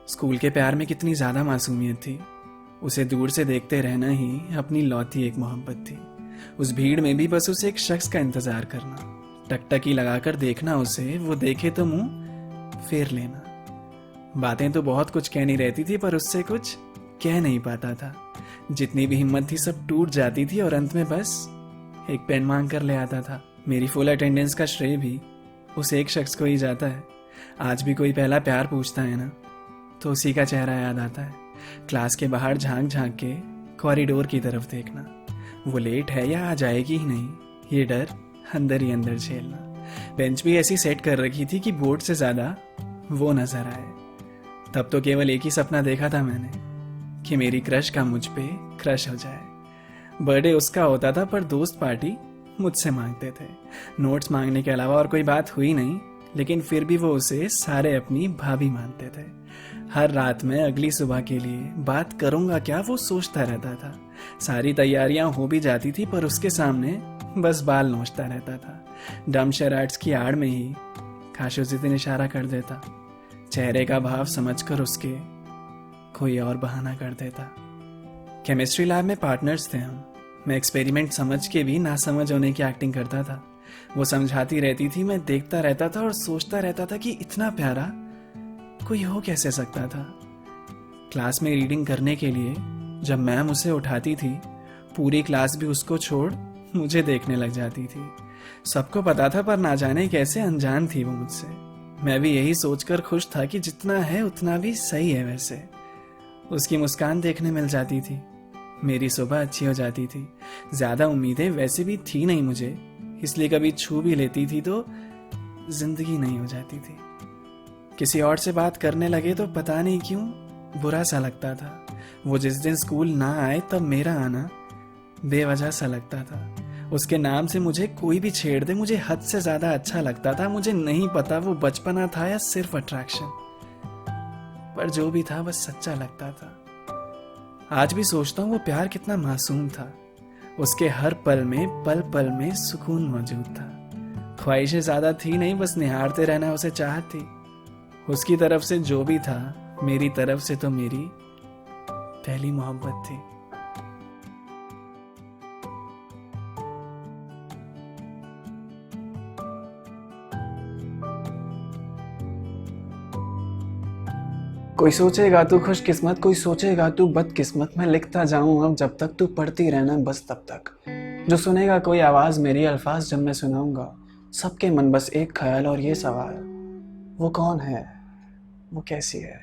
School के प्यार में कितनी ज़्यादा मासूमियत थी। उसे दूर से देखते रहना ही अपनी लौती एक मोहब्बत थी। उस भीड़ में भी बस उसे एक शख्स का इंतज़ार करना, टकटकी लगाकर देखना उसे, वो देखे तो मुंह फेर लेना। बातें तो बहुत कुछ कहनी रहती थी पर उससे कुछ कह नहीं पाता था। जितनी भी हिम्मत थी सब टूट जाती थी और अंत में बस एक पेन मांग कर ले आता था। मेरी फुल अटेंडेंस का श्रेय भी उस एक शख्स को ही जाता है। आज भी कोई पहला प्यार पूछता है ना, तो उसी का चेहरा याद आता है। क्लास के बाहर झांक झांक के कॉरिडोर की तरफ देखना, वो लेट है या आ जाएगी ही नहीं, ये डर अंदर ही अंदर झेलना। बेंच भी ऐसी सेट कर रखी थी कि बोर्ड से ज़्यादा वो नजर आए। तब तो केवल एक ही सपना देखा था मैंने, कि मेरी क्रश का मुझ पे क्रश हो जाए। बर्थडे उसका होता था पर दोस्त पार्टी मुझसे मांगते थे। नोट्स मांगने के अलावा और कोई बात हुई नहीं, लेकिन फिर भी वो उसे सारे अपनी भाभी मानते थे। हर रात में अगली सुबह के लिए बात करूंगा क्या वो सोचता रहता था। सारी तैयारियां हो भी जाती थी पर उसके सामने बस बाल नोचता रहता था। डम शराट्स की आड़ में ही काश उसी दिन इशारा कर देता, चेहरे का भाव समझकर उसके कोई और बहाना कर देता। केमिस्ट्री लैब में पार्टनर्स थे हम। मैं एक्सपेरिमेंट समझ के भी नासमझ होने की एक्टिंग करता था। वो समझाती रहती थी, मैं देखता रहता था और सोचता रहता था कि इतना प्यारा कोई हो कैसे सकता था। क्लास में रीडिंग करने के लिए जब मैम उसे उठाती थी, पूरी क्लास भी उसको छोड़ मुझे देखने लग जाती थी। सबको पता था पर ना जाने कैसे अनजान थी वो मुझसे। मैं भी यही सोचकर खुश था कि जितना है उतना भी सही है। वैसे उसकी मुस्कान देखने मिल जाती थी, मेरी सुबह अच्छी हो जाती थी। ज्यादा उम्मीदें वैसे भी थी नहीं मुझे, इसलिए कभी छू भी लेती थी तो जिंदगी नहीं हो जाती थी। किसी और से बात करने लगे तो पता नहीं क्यों बुरा सा लगता था। वो जिस दिन स्कूल ना आए तब मेरा आना बेवजह सा लगता था। उसके नाम से मुझे कोई भी छेड़ दे मुझे हद से ज्यादा अच्छा लगता था। मुझे नहीं पता वो बचपना था या सिर्फ अट्रैक्शन, पर जो भी था बस सच्चा लगता था। आज भी सोचता हूँ वो प्यार कितना मासूम था। उसके हर पल में सुकून मौजूद था। ख्वाहिशें ज्यादा थी नहीं, बस निहारते रहना उसे चाहत थी। उसकी तरफ से जो भी था, मेरी तरफ से तो मेरी पहली मोहब्बत थी। कोई सोचेगा तू खुशकिस्मत, कोई सोचेगा तू बदकिस्मत। मैं लिखता जाऊं अब जब तक, तू पढ़ती रहना बस तब तक। जो सुनेगा कोई आवाज मेरी, अल्फाज जब मैं सुनाऊंगा, सबके मन बस एक ख्याल और ये सवाल, वो कौन है, वो कैसी है।